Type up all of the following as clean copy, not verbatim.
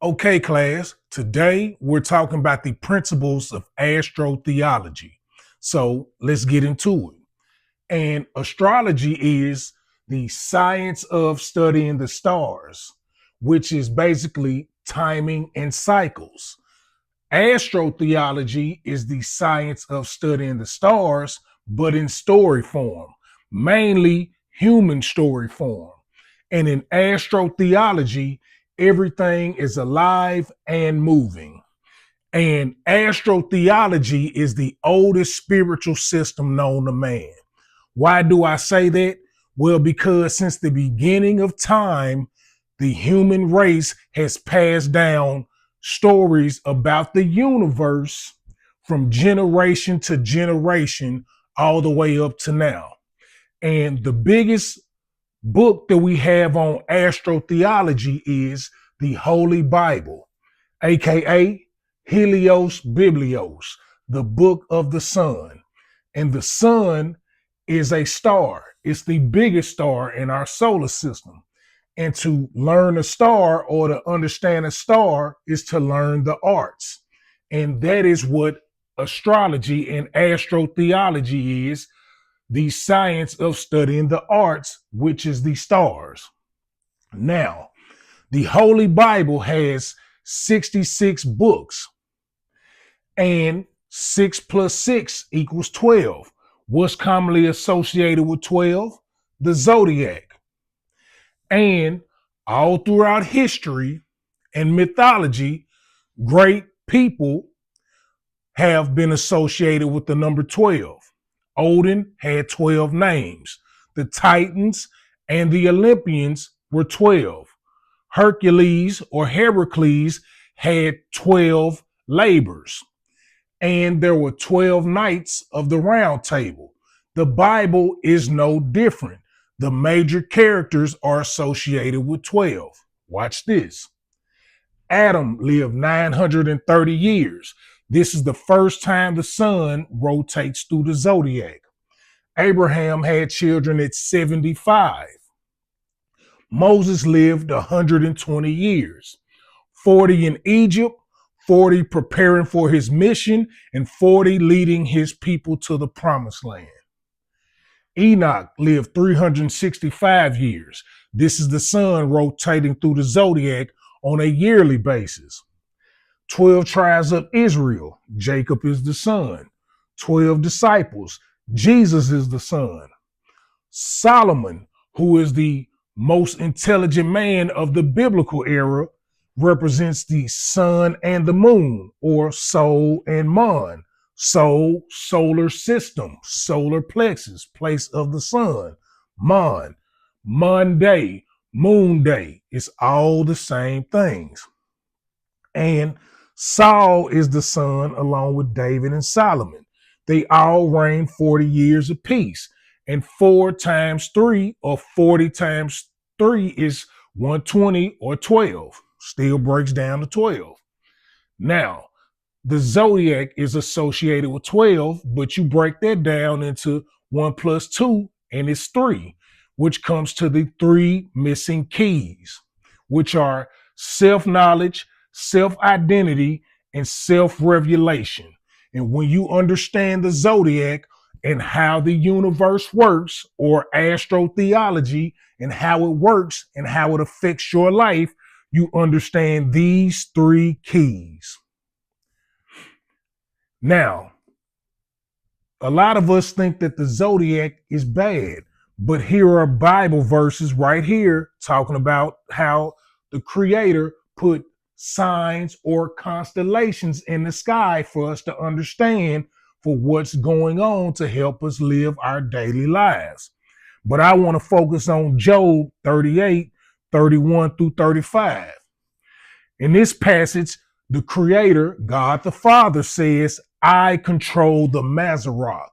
Okay, class, today we're talking about the principles of astrotheology. So let's get into it. And astrology is the science of studying the stars, which is basically timing and cycles. Astrotheology is the science of studying the stars, but in story form, mainly human story form. And in astrotheology, everything is alive and moving. And astrotheology is the oldest spiritual system known to man. Why do I say that? Well, because since the beginning of time, the human race has passed down stories about the universe from generation to generation all the way up to now. And the biggest book that we have on astrotheology is the Holy Bible, aka Helios Biblios, the book of the sun. And the sun is a star. It's the biggest star in our solar system. And to learn a star or to understand a star is to learn the arts. And that is what astrology and astrotheology is, the science of studying the arts, which is the stars. Now, the Holy Bible has 66 books, and 6 plus 6 equals 12. What's commonly associated with 12? The zodiac. And all throughout history and mythology, great people have been associated with the number 12. Odin had 12 names. The Titans and the Olympians were 12. Hercules or Heracles had 12 labors. And there were 12 knights of the round table. The Bible is no different. The major characters are associated with 12. Watch this. Adam lived 930 years. This is the first time the sun rotates through the zodiac. Abraham had children at 75. Moses lived 120 years. 40 in Egypt, 40 preparing for his mission, and 40 leading his people to the promised land. Enoch lived 365 years. This is the sun rotating through the zodiac on a yearly basis. 12 tribes of Israel, Jacob is the son. 12 disciples, Jesus is the son. Solomon, who is the most intelligent man of the biblical era, represents the sun and the moon, or Sol and Mon. Sol, solar system, solar plexus, place of the sun. Mon, Monday, moon day. It's all the same things. And Saul is the son along with David and Solomon. They all reigned 40 years apiece. And 4 times 3 or 40 times 3 is 120 or 12. Still breaks down to 12. Now, the zodiac is associated with 12, but you break that down into 1 plus 2, and it's 3, which comes to the 3 missing keys, which are self-knowledge, self-identity, and self-revelation. And when you understand the zodiac and how the universe works, or astrotheology, and how it works and how it affects your life, you understand these 3 keys. Now, a lot of us think that the zodiac is bad, but here are Bible verses right here talking about how the Creator put signs or constellations in the sky for us to understand for what's going on to help us live our daily lives. But I want to focus on Job 38, 31 through 35. In this passage, the Creator, God the Father, says, I control the Mazzaroth.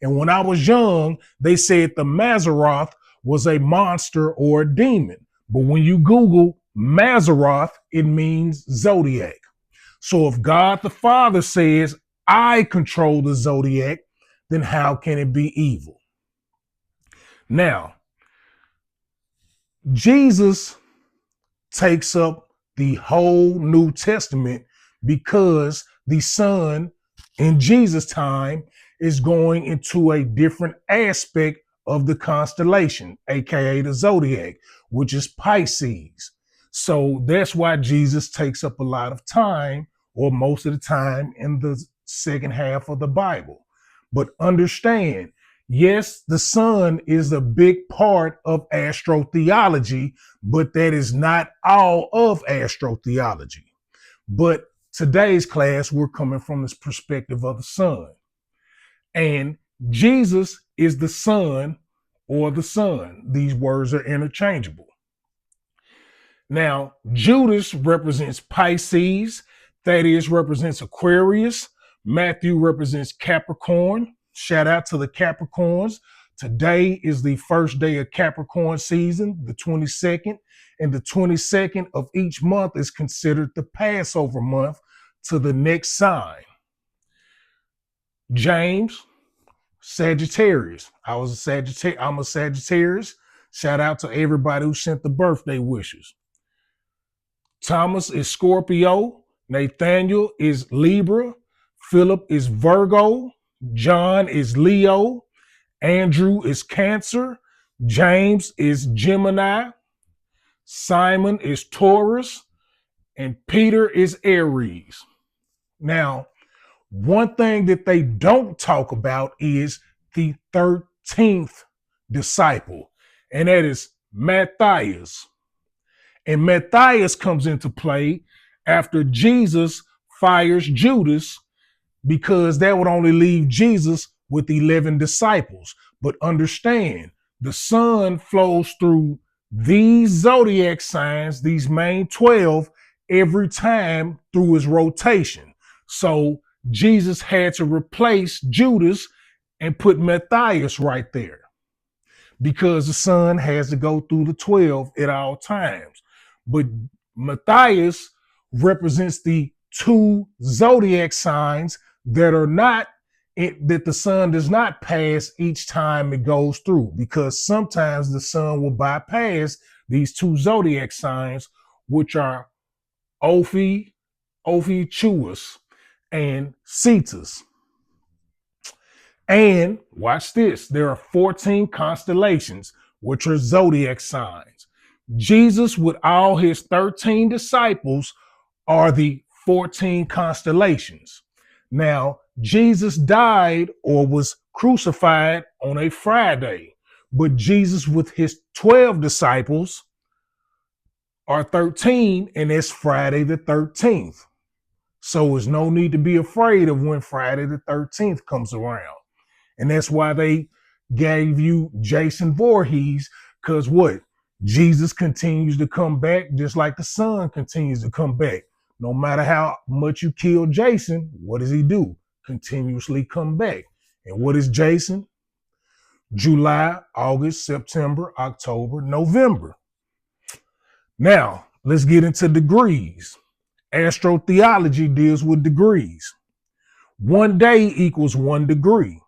And when I was young, they said the Mazzaroth was a monster or a demon. But when you Google Mazzaroth, it means zodiac. So if God the Father says, I control the zodiac, then how can it be evil? Now, Jesus takes up the whole New Testament, because the sun in Jesus' time is going into a different aspect of the constellation, aka the zodiac, which is Pisces. So that's why Jesus takes up a lot of time, or most of the time, in the second half of the Bible. But understand, yes, the sun is a big part of astrotheology, but that is not all of astrotheology. But today's class, we're coming from this perspective of the sun. And Jesus is the Son or the Son. These words are interchangeable. Now, Judas represents Pisces, Thaddeus represents Aquarius, Matthew represents Capricorn. Shout out to the Capricorns. Today is the first day of Capricorn season, the 22nd, and the 22nd of each month is considered the Passover month to the next sign. James, Sagittarius. I'm a Sagittarius. Shout out to everybody who sent the birthday wishes. Thomas is Scorpio. Nathaniel is Libra. Philip is Virgo. John is Leo. Andrew is Cancer. James is Gemini. Simon is Taurus. And Peter is Aries. Now, one thing that they don't talk about is the 13th disciple, and that is Matthias. And Matthias comes into play after Jesus fires Judas, because that would only leave Jesus with 11 disciples. But understand, the sun flows through these zodiac signs, these main 12, every time through his rotation. So Jesus had to replace Judas and put Matthias right there, because the sun has to go through the 12 at all times. But Matthias represents the two zodiac signs that are not that the sun does not pass each time it goes through, because sometimes the sun will bypass these two zodiac signs, which are Ophiuchus and Cetus. And watch this, there are 14 constellations, which are zodiac signs. Jesus, with all his 13 disciples, are the 14 constellations. Now, Jesus died or was crucified on a Friday, but Jesus with his 12 disciples are 13, and it's Friday the 13th. So there's no need to be afraid of when Friday the 13th comes around. And that's why they gave you Jason Voorhees, because what? Jesus continues to come back just like the sun continues to come back. No matter how much you kill Jason, what does he do? Continuously come back. And what is Jason? July, August, September, October, November. Now, let's get into degrees. Astrotheology deals with degrees. 1 day equals 1 degree.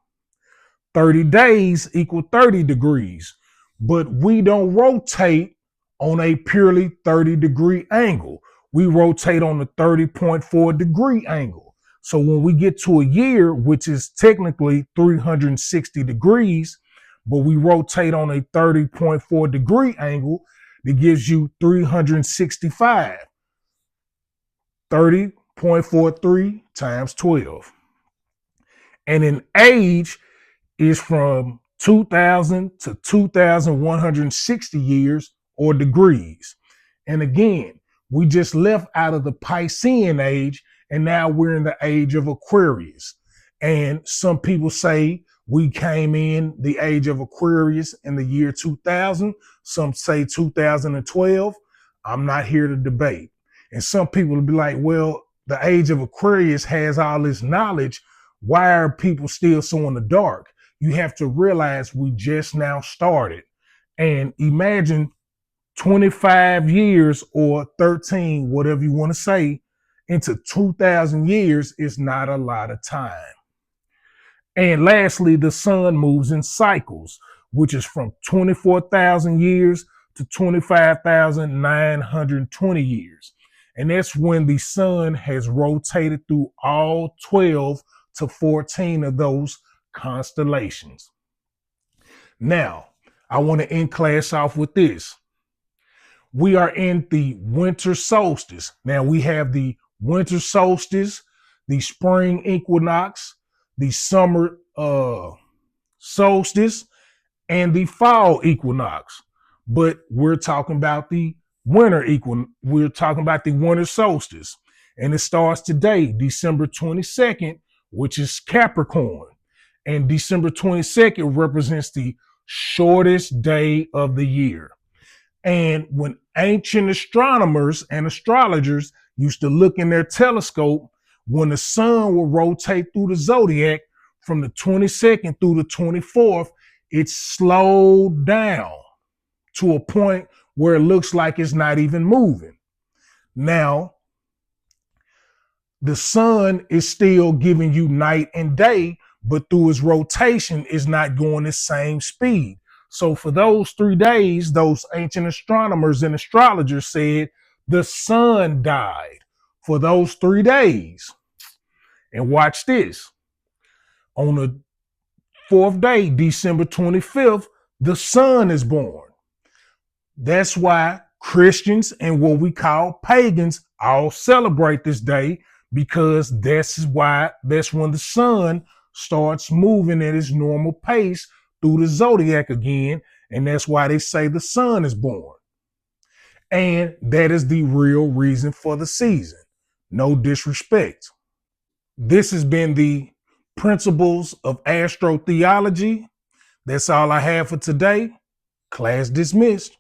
30 days equal 30 degrees. But we don't rotate on a purely 30-degree angle. We rotate on the 30.4 degree angle. So when we get to a year, which is technically 360 degrees, but we rotate on a 30.4 degree angle, that gives you 365. 30.43 times 12. And in age is from 2000 to 2160 years or degrees. And again, we just left out of the Piscean age, and now we're in the age of Aquarius. And some people say we came in the age of Aquarius in the year 2000. Some say 2012. I'm not here to debate. And some people will be like, well, the age of Aquarius has all this knowledge. Why are people still so in the dark? You have to realize we just now started. And imagine 25 years or 13, whatever you want to say, into 2,000 years is not a lot of time. And lastly, the sun moves in cycles, which is from 24,000 years to 25,920 years. And that's when the sun has rotated through all 12 to 14 of those constellations. Now, I want to end class off with this. We are in the winter solstice. Now we have the winter solstice, the spring equinox, the summer solstice, and the fall equinox. But we're talking about the we're talking about the winter solstice. And it starts today, December 22nd, which is Capricorn. And December 22nd represents the shortest day of the year. And when ancient astronomers and astrologers used to look in their telescope, when the sun will rotate through the zodiac from the 22nd through the 24th, it slowed down to a point where it looks like it's not even moving. Now, the sun is still giving you night and day, but through its rotation is not going the same speed. So for those 3 days, those ancient astronomers and astrologers said the sun died for those 3 days. And watch this. On the 4th day, December 25th, the sun is born. That's why Christians and what we call pagans all celebrate this day, because that's when the sun starts moving at its normal pace through the zodiac again, and that's why they say the sun is born. And that is the real reason for the season. No disrespect. This has been the Principles of Astro Theology. That's all I have for today. Class dismissed.